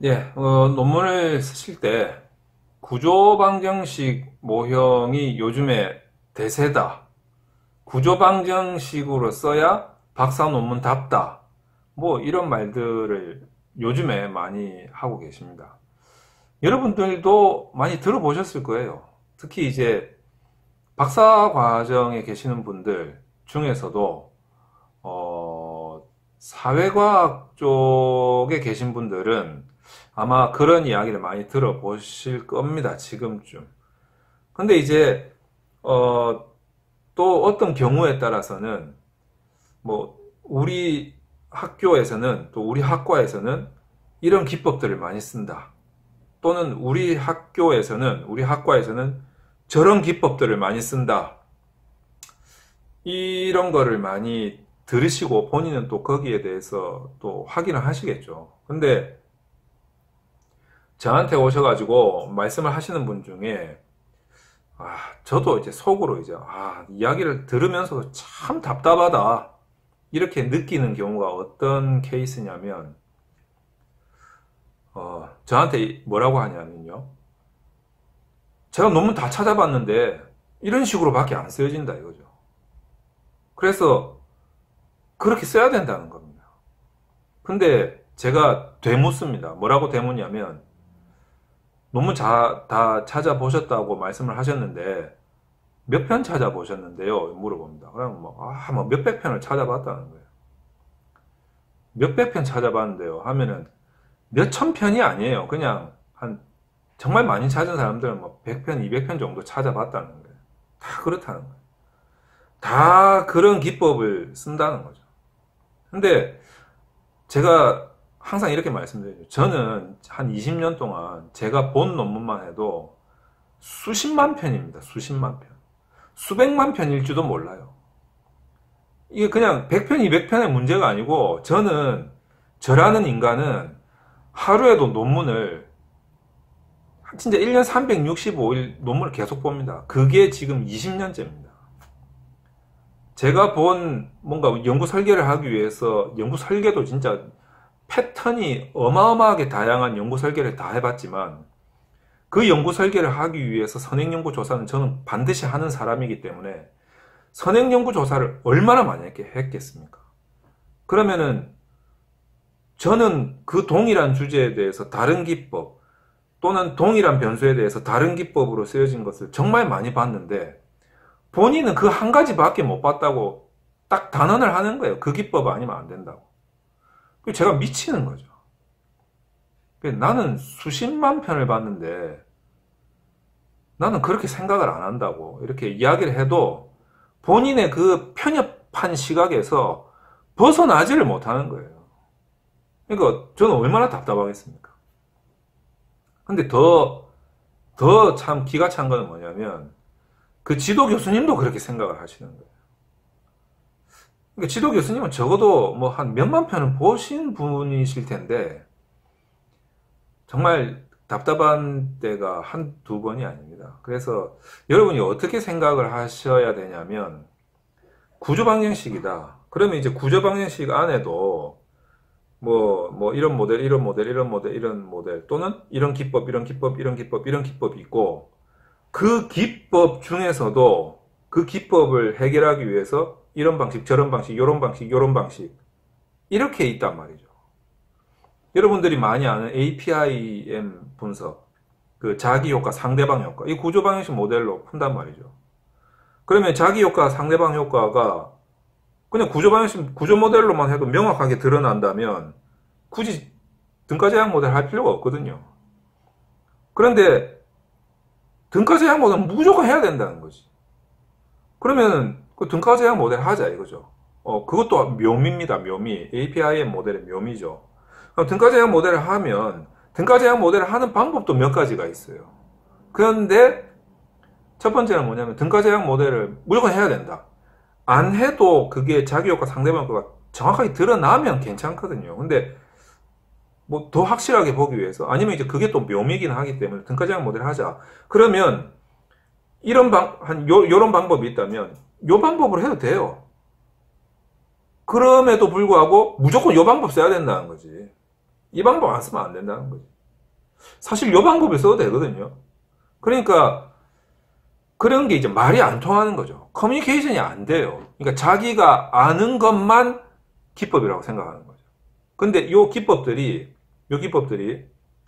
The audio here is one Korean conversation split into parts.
예, 논문을 쓰실 때 구조방정식 모형이 요즘에 대세다. 구조방정식으로 써야 박사 논문답다. 뭐 이런 말들을 요즘에 많이 하고 계십니다. 여러분들도 많이 들어보셨을 거예요. 특히 이제 박사 과정에 계시는 분들 중에서도 사회과학 쪽에 계신 분들은 아마 그런 이야기를 많이 들어보실 겁니다. 지금쯤. 근데 이제 또 어떤 경우에 따라서는 뭐 우리 학교에서는 또 우리 학과에서는 이런 기법들을 많이 쓴다. 또는 우리 학교에서는 우리 학과에서는 저런 기법들을 많이 쓴다. 이런 거를 많이 들으시고 본인은 또 거기에 대해서 또 확인을 하시겠죠. 근데 저한테 오셔가지고 말씀을 하시는 분 중에 저도 이제 속으로 이제 이야기를 들으면서도 참 답답하다 이렇게 느끼는 경우가 어떤 케이스냐면 저한테 뭐라고 하냐면요. 제가 논문 다 찾아봤는데 이런 식으로밖에 안 쓰여진다 이거죠. 그래서 그렇게 써야 된다는 겁니다. 근데 제가 되묻습니다. 뭐라고 되묻냐면 논문 다 찾아보셨다고 말씀을 하셨는데 몇 편 찾아보셨는데요? 물어봅니다. 그럼 뭐 몇백 편을 찾아봤다는 거예요. 몇백 편 찾아봤는데요. 하면은 몇천 편이 아니에요. 그냥 정말 많이 찾은 사람들은 뭐 100편, 200편 정도 찾아봤다는 거예요. 다 그렇다는 거예요. 다 그런 기법을 쓴다는 거죠. 근데 제가 항상 이렇게 말씀드리죠. 저는 한 20년 동안 제가 본 논문만 해도 수십만 편입니다. 수십만 편. 수백만 편일지도 몰라요. 이게 그냥 100편, 200편의 문제가 아니고 저라는 인간은 하루에도 논문을 진짜 1년 365일 논문을 계속 봅니다. 그게 지금 20년째입니다. 제가 본 뭔가 연구 설계를 하기 위해서 연구 설계도 진짜 패턴이 어마어마하게 다양한 연구 설계를 다 해봤지만 그 연구 설계를 하기 위해서 선행연구 조사는 저는 반드시 하는 사람이기 때문에 선행연구 조사를 얼마나 많이 했겠습니까? 그러면은 저는 그 동일한 주제에 대해서 다른 기법 또는 동일한 변수에 대해서 다른 기법으로 쓰여진 것을 정말 많이 봤는데 본인은 그 한 가지밖에 못 봤다고 딱 단언을 하는 거예요. 그 기법 아니면 안 된다고. 제가 미치는 거죠. 나는 수십만 편을 봤는데 나는 그렇게 생각을 안 한다고 이렇게 이야기를 해도 본인의 그 편협한 시각에서 벗어나지를 못하는 거예요. 그러니까 저는 얼마나 답답하겠습니까? 근데 더 참 기가 찬 거는 뭐냐면 그 지도 교수님도 그렇게 생각을 하시는 거예요. 그러니까 지도 교수님은 적어도 뭐 한 몇만 편은 보신 분이실 텐데 정말 답답한 때가 한두 번이 아닙니다. 그래서 여러분이 어떻게 생각을 하셔야 되냐면 구조방정식이다. 그러면 이제 구조방정식 안에도 뭐 이런 모델, 이런 모델, 이런 모델, 이런 모델 또는 이런 기법, 이런 기법, 이런 기법, 이런 기법이 있고 그 기법 중에서도 그 기법을 해결하기 위해서 이런 방식, 저런 방식, 요런 방식, 요런 방식 이렇게 있단 말이죠. 여러분들이 많이 아는 APIM 분석, 그 자기 효과, 상대방 효과, 이 구조 방정식 모델로 푼단 말이죠. 그러면 자기 효과, 상대방 효과가 그냥 구조 방정식, 구조 모델로만 해도 명확하게 드러난다면 굳이 등가제약 모델 할 필요가 없거든요. 그런데 등가제약 모델은 무조건 해야 된다는 거지. 그러면 그 등가제약 모델 하자 이거죠. 그것도 묘미입니다. 묘미. APIM 모델의 묘미죠. 그럼 등가제약 모델을 하면 등가제약 모델을 하는 방법도 몇 가지가 있어요. 그런데 첫 번째는 뭐냐면 등가제약 모델을 무조건 해야 된다. 안 해도 그게 자기효과 상대방 효과가 정확하게 드러나면 괜찮거든요. 근데 뭐 더 확실하게 보기 위해서 아니면 이제 그게 또 묘미이긴 하기 때문에 등가제약 모델을 하자. 그러면 요런 방법이 있다면 요 방법으로 해도 돼요. 그럼에도 불구하고 무조건 요 방법 써야 된다는 거지. 이 방법 안 쓰면 안 된다는 거지. 사실 요 방법을 써도 되거든요. 그러니까 그런 게 이제 말이 안 통하는 거죠. 커뮤니케이션이 안 돼요. 그러니까 자기가 아는 것만 기법이라고 생각하는 거죠. 근데 요 기법들이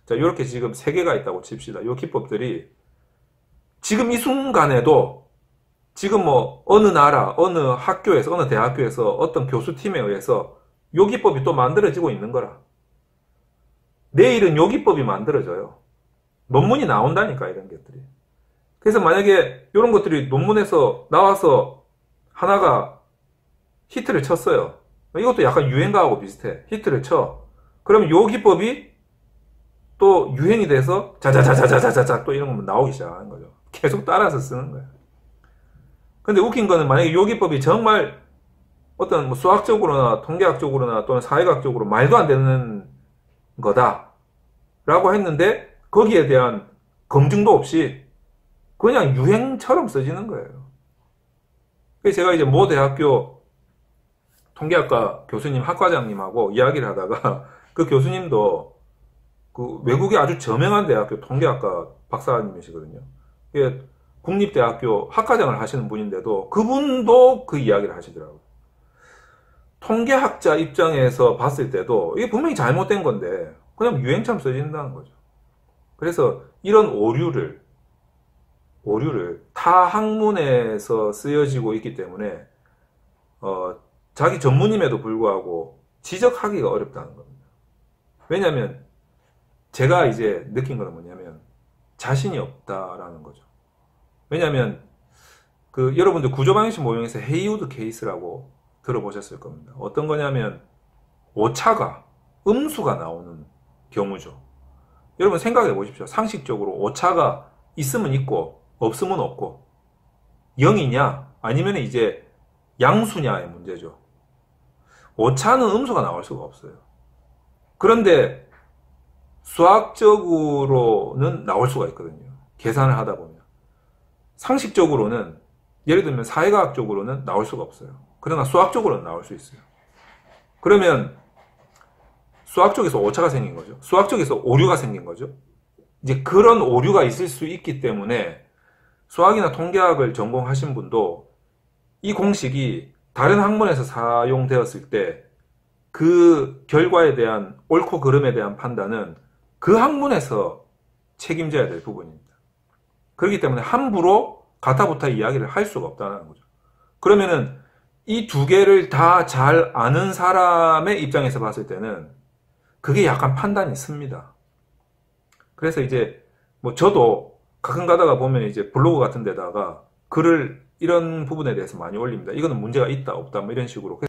자, 요렇게 지금 세 개가 있다고 칩시다. 요 기법들이 지금 이 순간에도 지금 뭐 어느 나라, 어느 학교에서, 어느 대학교에서 어떤 교수팀에 의해서 요 기법이 또 만들어지고 있는 거라. 내일은 요 기법이 만들어져요. 논문이 나온다니까, 이런 것들이. 그래서 만약에 이런 것들이 논문에서 나와서 하나가 히트를 쳤어요. 이것도 약간 유행가하고 비슷해. 히트를 쳐. 그럼 요 기법이 또 유행이 돼서 자자자자자자자 또 이런 거 나오기 시작하는 거죠. 계속 따라서 쓰는 거예요. 근데 웃긴 거는 만약에 요 기법이 정말 어떤 뭐 수학적으로나 통계학적으로나 또는 사회학적으로 말도 안 되는 거다 라고 했는데 거기에 대한 검증도 없이 그냥 유행처럼 써지는 거예요. 그래서 제가 이제 모 대학교 통계학과 교수님 학과장님하고 이야기를 하다가 그 교수님도 그 외국의 아주 저명한 대학교 통계학과 박사님이시거든요. 국립대학교 학과장을 하시는 분인데도 그분도 그 이야기를 하시더라고요. 통계학자 입장에서 봤을 때도 이게 분명히 잘못된 건데 그냥 유행처럼 써진다는 거죠. 그래서 이런 오류를 타 학문에서 쓰여지고 있기 때문에 자기 전문임에도 불구하고 지적하기가 어렵다는 겁니다. 왜냐하면 제가 이제 느낀 건 뭐냐면 자신이 없다라는 거죠. 왜냐하면 그 여러분들 구조방정식 모형에서 헤이우드 케이스라고 들어보셨을 겁니다. 어떤 거냐면 오차가 음수가 나오는 경우죠. 여러분 생각해 보십시오. 상식적으로 오차가 있으면 있고 없으면 없고 0이냐 아니면 이제 양수냐의 문제죠. 오차는 음수가 나올 수가 없어요. 그런데 수학적으로는 나올 수가 있거든요. 계산을 하다 보면. 상식적으로는 예를 들면 사회과학적으로는 나올 수가 없어요. 그러나 수학적으로는 나올 수 있어요. 그러면 수학 쪽에서 오차가 생긴 거죠. 수학 쪽에서 오류가 생긴 거죠. 이제 그런 오류가 있을 수 있기 때문에 수학이나 통계학을 전공하신 분도 이 공식이 다른 학문에서 사용되었을 때 그 결과에 대한 옳고 그름에 대한 판단은 그 학문에서 책임져야 될 부분입니다. 그렇기 때문에 함부로 가타부타 이야기를 할 수가 없다는 거죠. 그러면은 이 두 개를 다 잘 아는 사람의 입장에서 봤을 때는 그게 약간 판단이 씁니다. 그래서 이제 뭐 저도 가끔 가다가 보면 이제 블로그 같은 데다가 글을 이런 부분에 대해서 많이 올립니다. 이거는 문제가 있다 없다 뭐 이런 식으로.